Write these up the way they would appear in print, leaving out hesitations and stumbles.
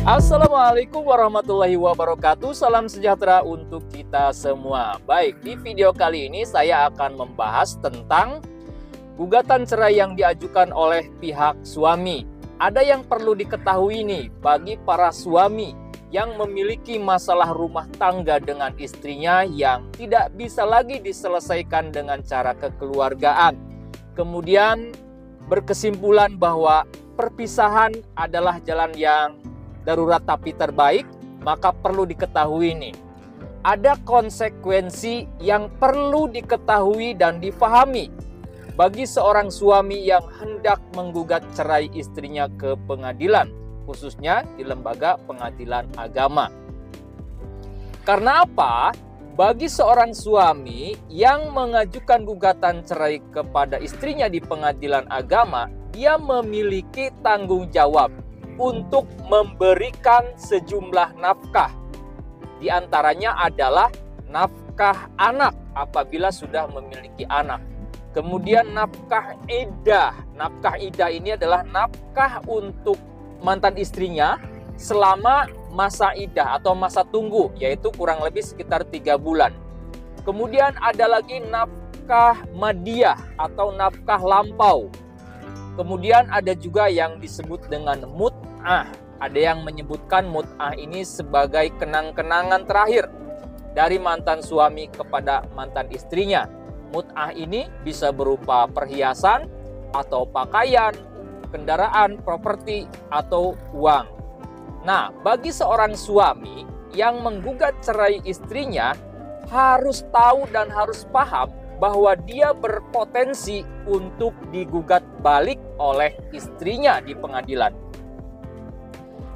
Assalamualaikum warahmatullahi wabarakatuh. Salam sejahtera untuk kita semua. Baik, di video kali ini saya akan membahas tentang gugatan cerai yang diajukan oleh pihak suami. Ada yang perlu diketahui nih bagi para suami yang memiliki masalah rumah tangga dengan istrinya yang tidak bisa lagi diselesaikan dengan cara kekeluargaan. Kemudian berkesimpulan bahwa perpisahan adalah jalan yang darurat tapi terbaik, maka perlu diketahui nih, ada konsekuensi yang perlu diketahui dan difahami bagi seorang suami yang hendak menggugat cerai istrinya ke pengadilan, khususnya di lembaga pengadilan agama. Karena apa? Bagi seorang suami yang mengajukan gugatan cerai kepada istrinya di pengadilan agama, dia memiliki tanggung jawab untuk memberikan sejumlah nafkah. Di antaranya adalah nafkah anak apabila sudah memiliki anak. Kemudian nafkah iddah. Nafkah iddah ini adalah nafkah untuk mantan istrinya selama masa iddah atau masa tunggu, yaitu kurang lebih sekitar 3 bulan. Kemudian ada lagi nafkah madiyah atau nafkah lampau. Kemudian ada juga yang disebut dengan mut'ah. Ada yang menyebutkan mut'ah ini sebagai kenang-kenangan terakhir dari mantan suami kepada mantan istrinya. Mut'ah ini bisa berupa perhiasan atau pakaian, kendaraan, properti, atau uang. Nah, bagi seorang suami yang menggugat cerai istrinya harus tahu dan harus paham bahwa dia berpotensi untuk digugat balik oleh istrinya di pengadilan.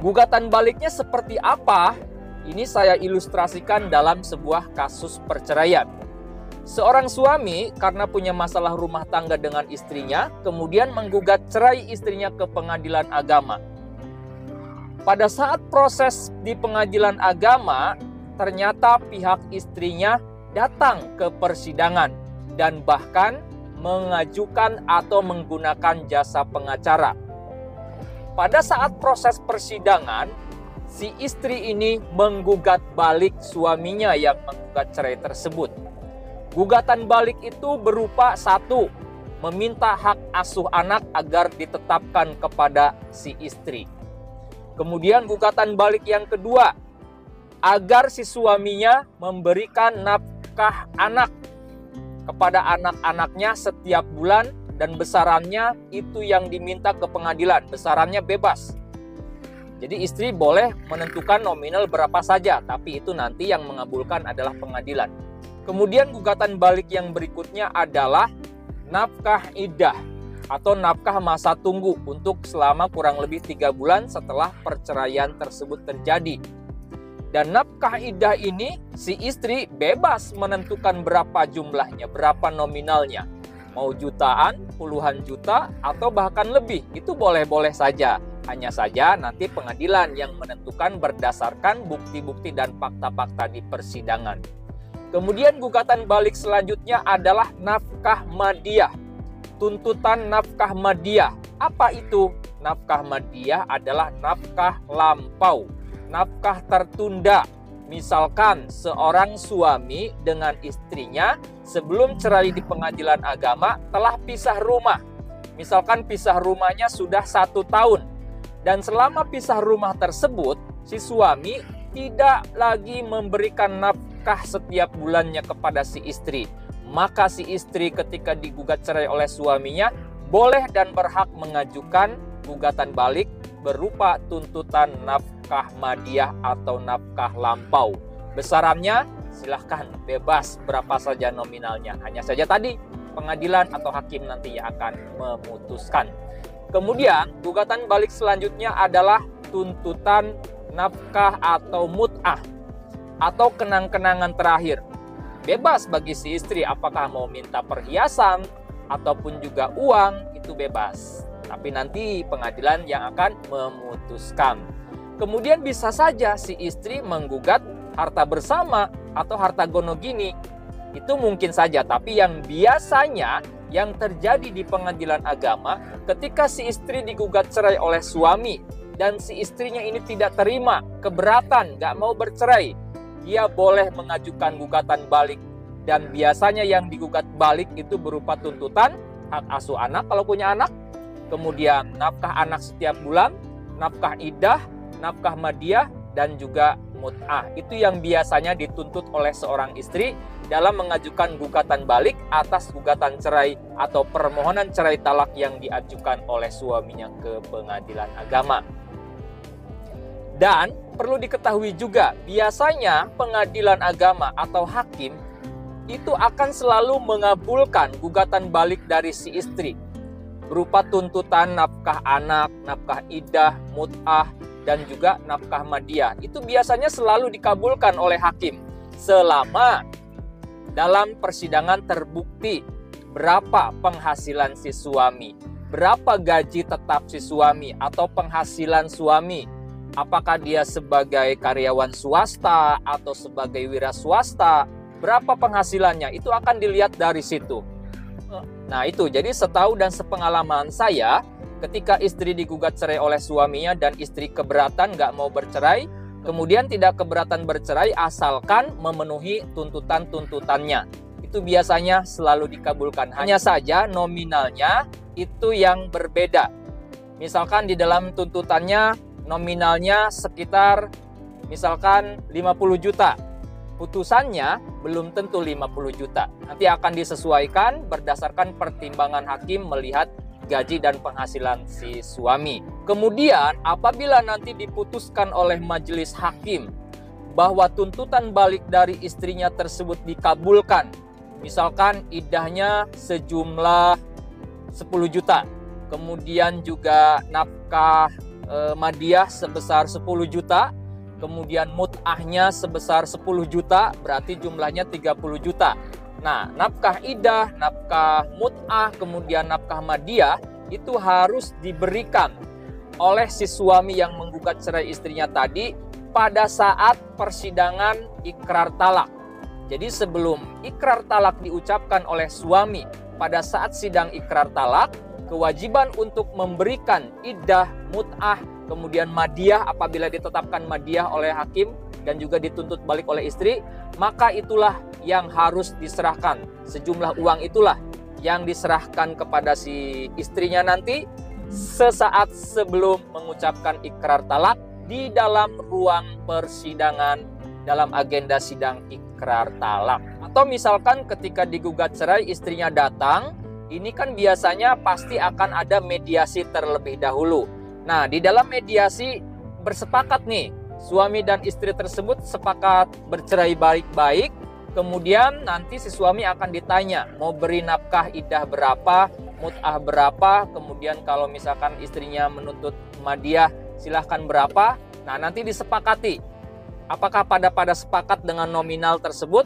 Gugatan baliknya seperti apa? Ini saya ilustrasikan dalam sebuah kasus perceraian. Seorang suami karena punya masalah rumah tangga dengan istrinya, kemudian menggugat cerai istrinya ke pengadilan agama. Pada saat proses di pengadilan agama, ternyata pihak istrinya datang ke persidangan dan bahkan mengajukan atau menggunakan jasa pengacara. Pada saat proses persidangan, si istri ini menggugat balik suaminya yang menggugat cerai tersebut. Gugatan balik itu berupa 1, meminta hak asuh anak agar ditetapkan kepada si istri. Kemudian gugatan balik yang kedua, agar si suaminya memberikan nafkah anak kepada anak-anaknya setiap bulan dan besarannya itu yang diminta ke pengadilan, besarannya bebas. Jadi istri boleh menentukan nominal berapa saja, tapi itu nanti yang mengabulkan adalah pengadilan. Kemudian gugatan balik yang berikutnya adalah nafkah iddah atau nafkah masa tunggu untuk selama kurang lebih 3 bulan setelah perceraian tersebut terjadi. Dan nafkah iddah ini si istri bebas menentukan berapa jumlahnya, berapa nominalnya. Mau jutaan, puluhan juta, atau bahkan lebih. Itu boleh-boleh saja. Hanya saja nanti pengadilan yang menentukan berdasarkan bukti-bukti dan fakta-fakta di persidangan. Kemudian gugatan balik selanjutnya adalah nafkah madiyah. Tuntutan nafkah madiyah. Apa itu? Nafkah madiyah adalah nafkah lampau, nafkah tertunda. Misalkan seorang suami dengan istrinya sebelum cerai di pengadilan agama telah pisah rumah. Misalkan pisah rumahnya sudah 1 tahun. Dan selama pisah rumah tersebut, si suami tidak lagi memberikan nafkah setiap bulannya kepada si istri. Maka si istri ketika digugat cerai oleh suaminya boleh dan berhak mengajukan gugatan balik berupa tuntutan nafkah madiyah atau nafkah lampau. Besarannya silahkan bebas berapa saja nominalnya. Hanya saja tadi pengadilan atau hakim nanti yang akan memutuskan. Kemudian gugatan balik selanjutnya adalah tuntutan nafkah atau mut'ah atau kenang-kenangan terakhir. Bebas bagi si istri apakah mau minta perhiasan ataupun juga uang, itu bebas. Tapi nanti pengadilan yang akan memutuskan. Kemudian bisa saja si istri menggugat harta bersama atau harta gonogini. Itu mungkin saja, tapi yang biasanya yang terjadi di pengadilan agama ketika si istri digugat cerai oleh suami dan si istrinya ini tidak terima, keberatan, nggak mau bercerai, dia boleh mengajukan gugatan balik. Dan biasanya yang digugat balik itu berupa tuntutan hak asuh anak kalau punya anak, kemudian nafkah anak setiap bulan, nafkah iddah, nafkah madiah, dan juga mut'ah. Itu yang biasanya dituntut oleh seorang istri dalam mengajukan gugatan balik atas gugatan cerai atau permohonan cerai talak yang diajukan oleh suaminya ke pengadilan agama. Dan perlu diketahui juga, biasanya pengadilan agama atau hakim itu akan selalu mengabulkan gugatan balik dari si istri berupa tuntutan nafkah anak, nafkah iddah, mut'ah, dan juga nafkah madiah. Itu biasanya selalu dikabulkan oleh hakim selama dalam persidangan terbukti berapa penghasilan si suami, berapa gaji tetap si suami atau penghasilan suami, apakah dia sebagai karyawan swasta atau sebagai wira swasta, berapa penghasilannya, itu akan dilihat dari situ. Nah itu, jadi setahu dan sepengalaman saya, ketika istri digugat cerai oleh suaminya dan istri keberatan nggak mau bercerai, kemudian tidak keberatan bercerai asalkan memenuhi tuntutan-tuntutannya, itu biasanya selalu dikabulkan. Hanya saja nominalnya itu yang berbeda. Misalkan di dalam tuntutannya nominalnya sekitar misalkan 50 juta. Putusannya belum tentu 50 juta. Nanti akan disesuaikan berdasarkan pertimbangan hakim melihat gaji dan penghasilan si suami. Kemudian apabila nanti diputuskan oleh majelis hakim bahwa tuntutan balik dari istrinya tersebut dikabulkan, misalkan iddahnya sejumlah 10 juta, kemudian juga nafkah madiah sebesar 10 juta, kemudian mut'ahnya sebesar 10 juta, berarti jumlahnya 30 juta. Nah, nafkah iddah, nafkah mut'ah, kemudian nafkah madiah itu harus diberikan oleh si suami yang menggugat cerai istrinya tadi pada saat persidangan ikrar talak. Jadi sebelum ikrar talak diucapkan oleh suami, pada saat sidang ikrar talak, kewajiban untuk memberikan iddah, mut'ah, kemudian madiah apabila ditetapkan madiah oleh hakim dan juga dituntut balik oleh istri, maka itulah yang harus diserahkan. Sejumlah uang itulah yang diserahkan kepada si istrinya nanti sesaat sebelum mengucapkan ikrar talak di dalam ruang persidangan dalam agenda sidang ikrar talak. Atau misalkan ketika digugat cerai istrinya datang, ini kan biasanya pasti akan ada mediasi terlebih dahulu. Nah, di dalam mediasi bersepakat nih, suami dan istri tersebut sepakat bercerai baik-baik. Kemudian nanti si suami akan ditanya mau beri nafkah iddah berapa, mut'ah berapa, kemudian kalau misalkan istrinya menuntut madiah silahkan berapa. Nah, nanti disepakati apakah pada sepakat dengan nominal tersebut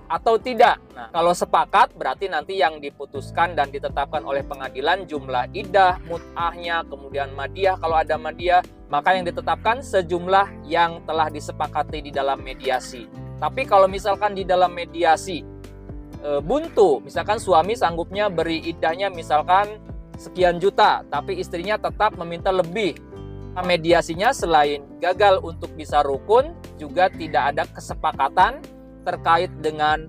atau tidak. Nah, kalau sepakat berarti nanti yang diputuskan dan ditetapkan oleh pengadilan jumlah iddah, mut'ahnya, kemudian madiah kalau ada madiah, maka yang ditetapkan sejumlah yang telah disepakati di dalam mediasi. Tapi kalau misalkan di dalam mediasi buntu, misalkan suami sanggupnya beri iddahnya misalkan sekian juta, tapi istrinya tetap meminta lebih, mediasinya selain gagal untuk bisa rukun, juga tidak ada kesepakatan terkait dengan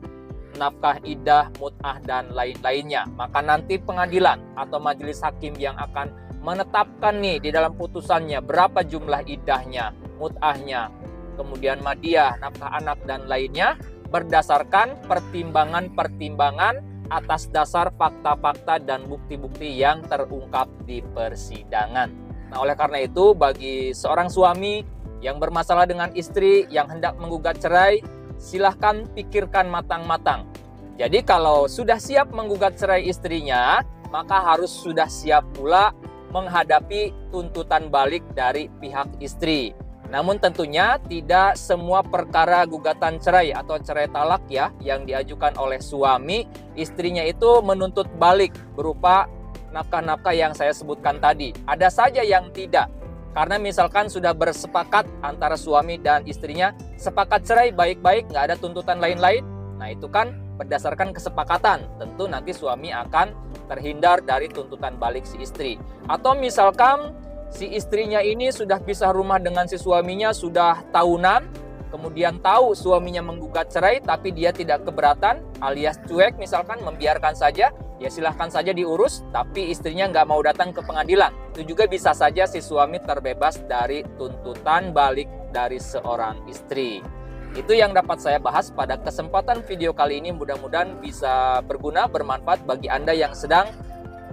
nafkah iddah, mut'ah, dan lain-lainnya. Maka nanti pengadilan atau majelis hakim yang akan menetapkan nih di dalam putusannya berapa jumlah iddahnya, mut'ahnya, kemudian madiah, nafkah anak, dan lainnya berdasarkan pertimbangan-pertimbangan atas dasar fakta-fakta dan bukti-bukti yang terungkap di persidangan. Nah, oleh karena itu bagi seorang suami yang bermasalah dengan istri yang hendak menggugat cerai, silahkan pikirkan matang-matang. Jadi kalau sudah siap menggugat cerai istrinya, maka harus sudah siap pula menghadapi tuntutan balik dari pihak istri. Namun tentunya tidak semua perkara gugatan cerai atau cerai talak ya yang diajukan oleh suami, istrinya itu menuntut balik berupa nafkah-nafkah yang saya sebutkan tadi. Ada saja yang tidak. Karena misalkan sudah bersepakat antara suami dan istrinya, sepakat cerai baik-baik, nggak ada tuntutan lain-lain. Nah itu kan berdasarkan kesepakatan, tentu nanti suami akan terhindar dari tuntutan balik si istri. Atau misalkan Si istrinya ini sudah pisah rumah dengan si suaminya sudah tahunan, kemudian tahu suaminya menggugat cerai tapi dia tidak keberatan alias cuek misalkan membiarkan saja, ya silahkan saja diurus, tapi istrinya nggak mau datang ke pengadilan. Itu juga bisa saja si suami terbebas dari tuntutan balik dari seorang istri. Itu yang dapat saya bahas pada kesempatan video kali ini. Mudah-mudahan bisa berguna, bermanfaat bagi Anda yang sedang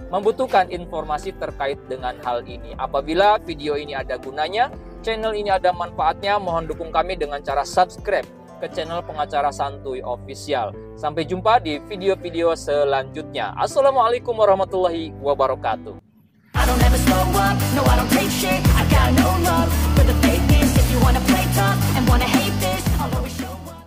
membutuhkan informasi terkait dengan hal ini. Apabila video ini ada gunanya, channel ini ada manfaatnya, mohon dukung kami dengan cara subscribe ke channel Pengacara Santuy Official. Sampai jumpa di video-video selanjutnya. Assalamualaikum warahmatullahi wabarakatuh. I don't ever slow up, no I don't take shit, I got no love for the fakeness. If you wanna play tough and wanna hate this, I'll always show up.